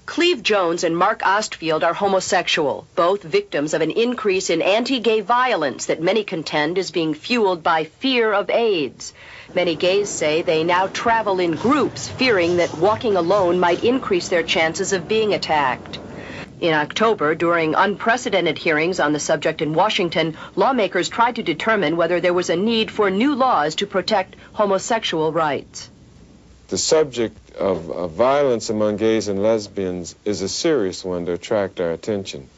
Cleve Jones and Mark Ostfield are homosexual, both victims of an increase in anti-gay violence that many contend is being fueled by fear of AIDS. Many gays say they now travel in groups, fearing that walking alone might increase their chances of being attacked. In October, during unprecedented hearings on the subject in Washington, lawmakers tried to determine whether there was a need for new laws to protect homosexual rights. The subject of violence among gays and lesbians is a serious one to attract our attention.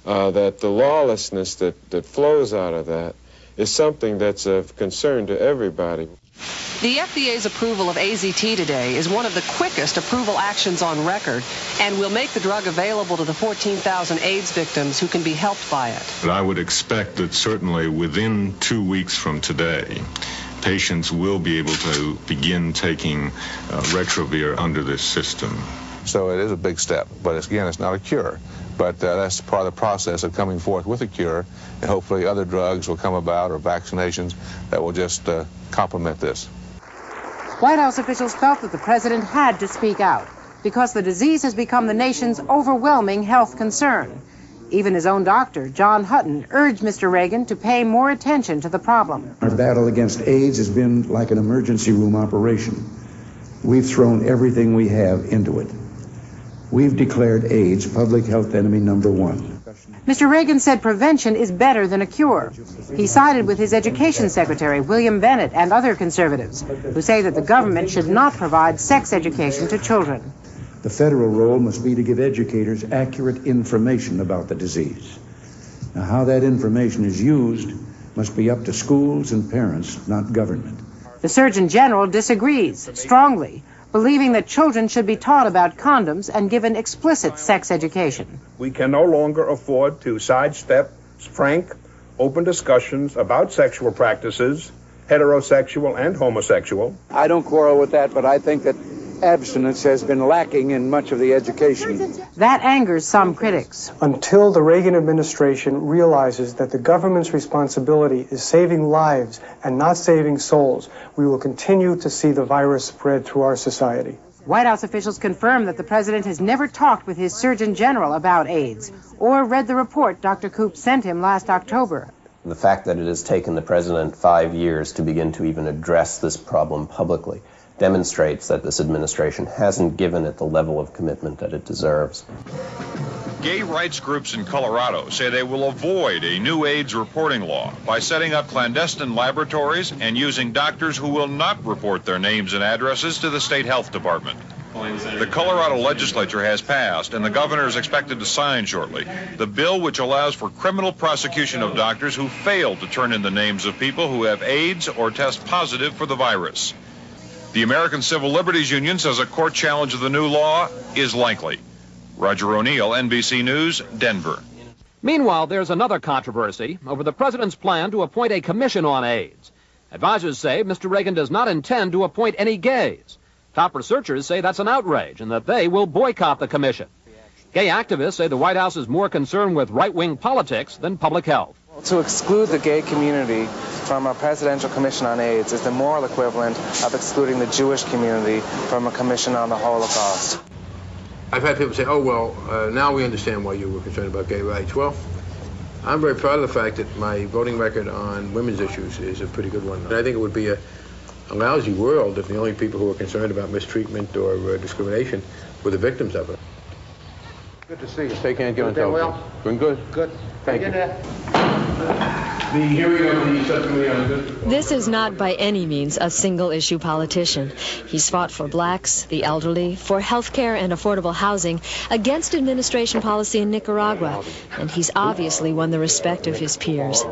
That the lawlessness that flows out of that is something that's of concern to everybody. The FDA's approval of AZT today is one of the quickest approval actions on record and will make the drug available to the 14,000 AIDS victims who can be helped by it. But I would expect that certainly within 2 weeks from today, patients will be able to begin taking Retrovir under this system. So it is a big step, but again, it's not a cure. But that's part of the process of coming forth with a cure, and hopefully other drugs will come about or vaccinations that will just complement this. White House officials felt that the president had to speak out because the disease has become the nation's overwhelming health concern. Even his own doctor, John Hutton, urged Mr. Reagan to pay more attention to the problem. Our battle against AIDS has been like an emergency room operation. We've thrown everything we have into it. We've declared AIDS public health enemy #1. Mr. Reagan said prevention is better than a cure. He sided with his education secretary, William Bennett, and other conservatives who say that the government should not provide sex education to children. The federal role must be to give educators accurate information about the disease. Now, how that information is used must be up to schools and parents, not government. The Surgeon General disagrees strongly, believing that children should be taught about condoms and given explicit sex education. We can no longer afford to sidestep frank, open discussions about sexual practices, heterosexual and homosexual. I don't quarrel with that, but I think that abstinence has been lacking in much of the education. That angers some critics. Until the Reagan administration realizes that the government's responsibility is saving lives and not saving souls, we will continue to see the virus spread through our society. White House officials confirm that the president has never talked with his Surgeon General about AIDS or read the report Dr. Koop sent him last October. The fact that it has taken the president 5 years to begin to even address this problem publicly demonstrates that this administration hasn't given it the level of commitment that it deserves. Gay rights groups in Colorado say they will avoid a new AIDS reporting law by setting up clandestine laboratories and using doctors who will not report their names and addresses to the state health department. The Colorado legislature has passed, and the governor is expected to sign shortly, the bill which allows for criminal prosecution of doctors who fail to turn in the names of people who have AIDS or test positive for the virus. The American Civil Liberties Union says a court challenge of the new law is likely. Roger O'Neill, NBC News, Denver. Meanwhile, there's another controversy over the president's plan to appoint a commission on AIDS. Advisors say Mr. Reagan does not intend to appoint any gays. Top researchers say that's an outrage and that they will boycott the commission. Gay activists say the White House is more concerned with right-wing politics than public health. To exclude the gay community from a presidential commission on AIDS is the moral equivalent of excluding the Jewish community from a commission on the Holocaust. I've had people say, oh, well, now we understand why you were concerned about gay rights. Well, I'm very proud of the fact that my voting record on women's issues is a pretty good one. And I think it would be a lousy world if the only people who are concerned about mistreatment or discrimination were the victims of it. Good to see you. Take care and give until. Well? Doing good? Good. Thank you. The hearing of the subcommittee on good. This is not by any means a single-issue politician. He's fought for blacks, the elderly, for health care and affordable housing, against administration policy in Nicaragua, and he's obviously won the respect of his peers.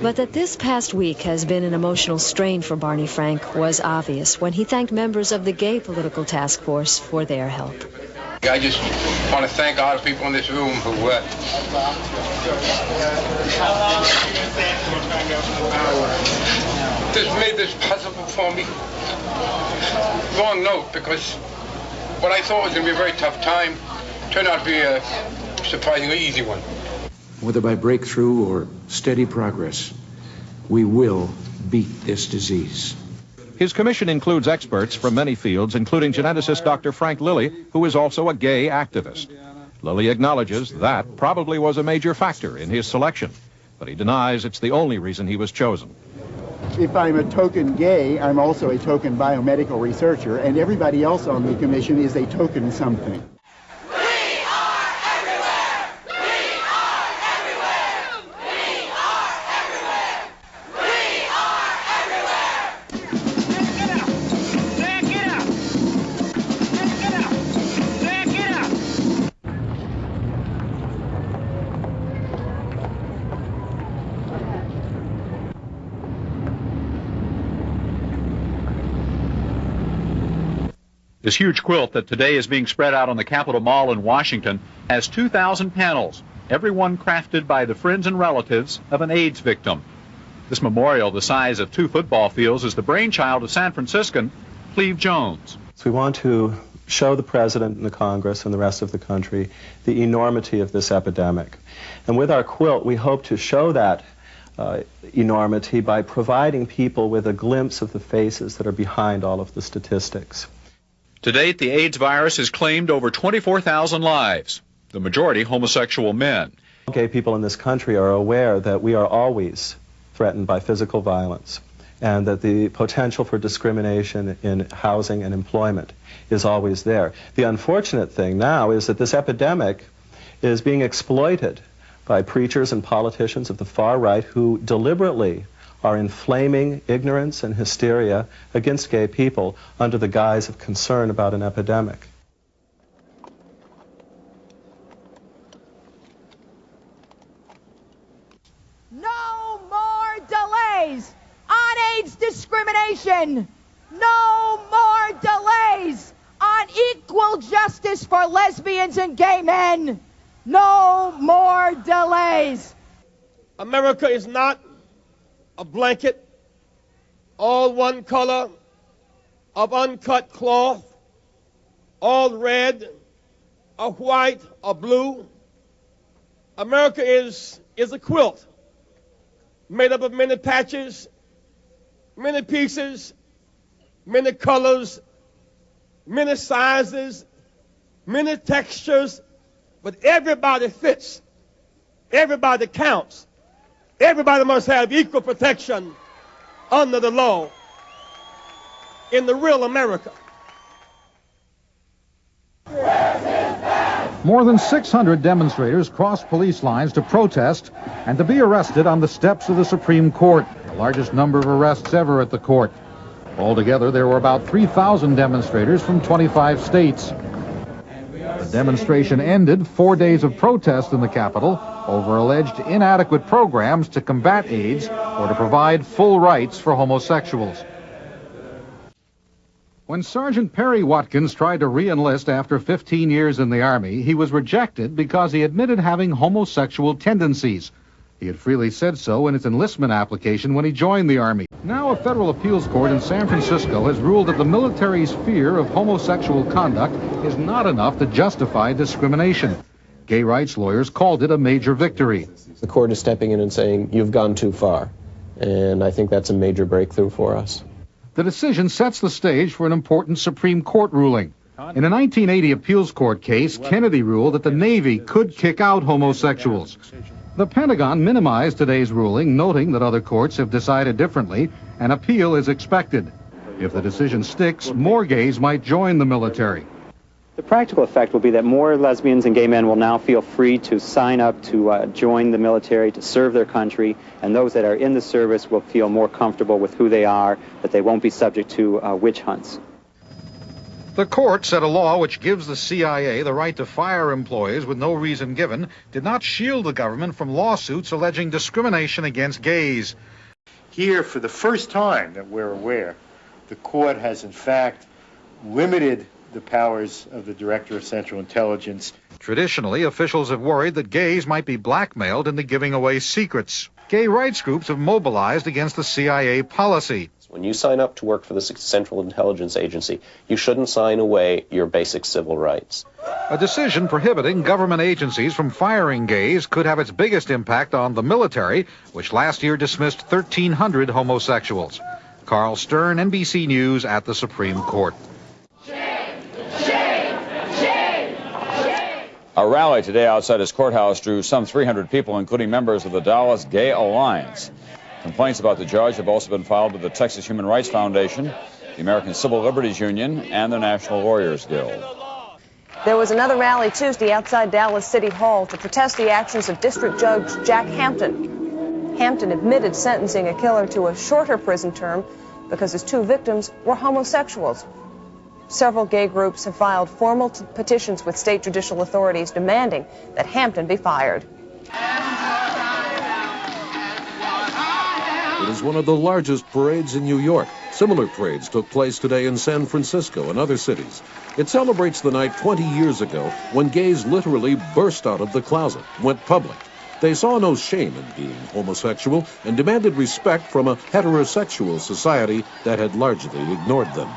But that this past week has been an emotional strain for Barney Frank was obvious when he thanked members of the Gay Political Task Force for their help. I just want to thank all the people in this room who just made this possible for me. Wrong note, because what I thought was going to be a very tough time turned out to be a surprisingly easy one. Whether by breakthrough or steady progress, we will beat this disease. His commission includes experts from many fields, including geneticist Dr. Frank Lilly, who is also a gay activist. Lilly acknowledges that probably was a major factor in his selection, but he denies it's the only reason he was chosen. If I'm a token gay, I'm also a token biomedical researcher, and everybody else on the commission is a token something. This huge quilt that today is being spread out on the Capitol Mall in Washington has 2,000 panels, every one crafted by the friends and relatives of an AIDS victim. This memorial, the size of 2 football fields, is the brainchild of San Franciscan Cleve Jones. So we want to show the President and the Congress and the rest of the country the enormity of this epidemic. And with our quilt, we hope to show that enormity by providing people with a glimpse of the faces that are behind all of the statistics. To date, the AIDS virus has claimed over 24,000 lives, the majority homosexual men. Gay people in this country are aware that we are always threatened by physical violence and that the potential for discrimination in housing and employment is always there. The unfortunate thing now is that this epidemic is being exploited by preachers and politicians of the far right who deliberately are inflaming ignorance and hysteria against gay people under the guise of concern about an epidemic. No more delays on AIDS discrimination. No more delays on equal justice for lesbians and gay men. No more delays. America is not a blanket, all one color, of uncut cloth, all red, or white, or blue. America is a quilt made up of many patches, many pieces, many colors, many sizes, many textures, but everybody fits, everybody counts. Everybody must have equal protection under the law in the real America. More than 600 demonstrators crossed police lines to protest and to be arrested on the steps of the Supreme Court, the largest number of arrests ever at the court. Altogether, there were about 3,000 demonstrators from 25 states. The demonstration ended 4 days of protest in the Capitol over alleged inadequate programs to combat AIDS or to provide full rights for homosexuals. When Sergeant Perry Watkins tried to re-enlist after 15 years in the Army, he was rejected because he admitted having homosexual tendencies. He had freely said so in his enlistment application when he joined the Army. Now a federal appeals court in San Francisco has ruled that the military's fear of homosexual conduct is not enough to justify discrimination. Gay rights lawyers called it a major victory. The court is stepping in and saying, you've gone too far. And I think that's a major breakthrough for us. The decision sets the stage for an important Supreme Court ruling. In a 1980 appeals court case, Kennedy ruled that the Navy could kick out homosexuals. The Pentagon minimized today's ruling, noting that other courts have decided differently. An appeal is expected. If the decision sticks, more gays might join the military. The practical effect will be that more lesbians and gay men will now feel free to sign up to join the military, to serve their country, and those that are in the service will feel more comfortable with who they are, that they won't be subject to witch hunts. The court said a law which gives the CIA the right to fire employees with no reason given did not shield the government from lawsuits alleging discrimination against gays. Here, for the first time that we're aware, the court has in fact limited the powers of the Director of Central Intelligence. Traditionally, officials have worried that gays might be blackmailed into giving away secrets. Gay rights groups have mobilized against the CIA policy. When you sign up to work for the Central Intelligence Agency, you shouldn't sign away your basic civil rights. A decision prohibiting government agencies from firing gays could have its biggest impact on the military, which last year dismissed 1,300 homosexuals. Carl Stern, NBC News at the Supreme Court. A rally today outside his courthouse drew some 300 people, including members of the Dallas Gay Alliance. Complaints about the judge have also been filed with the Texas Human Rights Foundation, the American Civil Liberties Union, and the National Lawyers Guild. There was another rally Tuesday outside Dallas City Hall to protest the actions of District Judge Jack Hampton. Hampton admitted sentencing a killer to a shorter prison term because his 2 victims were homosexuals. Several gay groups have filed formal petitions with state judicial authorities demanding that Hampton be fired. It is one of the largest parades in New York. Similar parades took place today in San Francisco and other cities. It celebrates the night 20 years ago when gays literally burst out of the closet, went public. They saw no shame in being homosexual and demanded respect from a heterosexual society that had largely ignored them.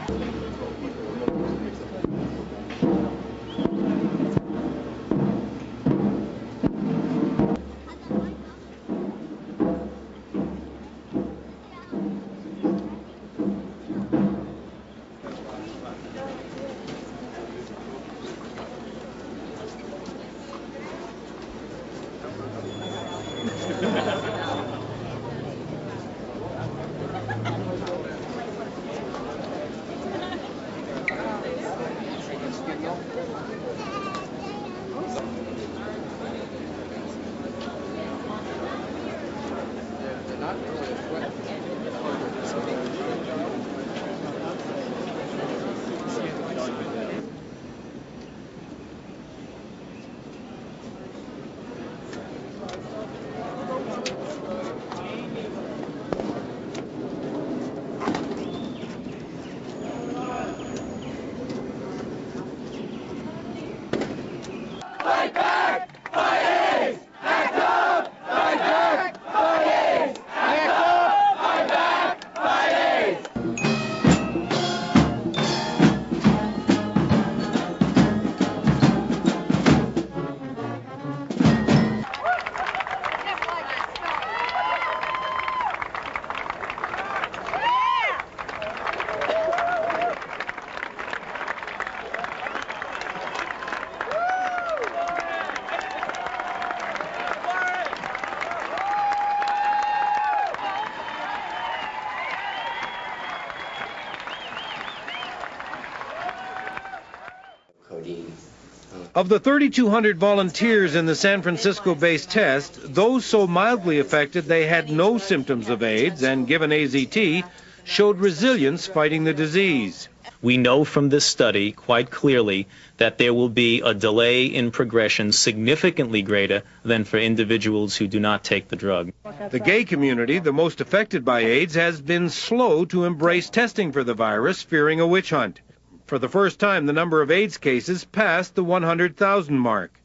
Of the 3,200 volunteers in the San Francisco-based test, those so mildly affected they had no symptoms of AIDS and given AZT showed resilience fighting the disease. We know from this study quite clearly that there will be a delay in progression significantly greater than for individuals who do not take the drug. The gay community, the most affected by AIDS, has been slow to embrace testing for the virus, fearing a witch hunt. For the first time, the number of AIDS cases passed the 100,000 mark.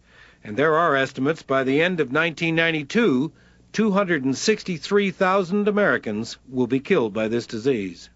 And there are estimates by the end of 1992, 263,000 Americans will be killed by this disease.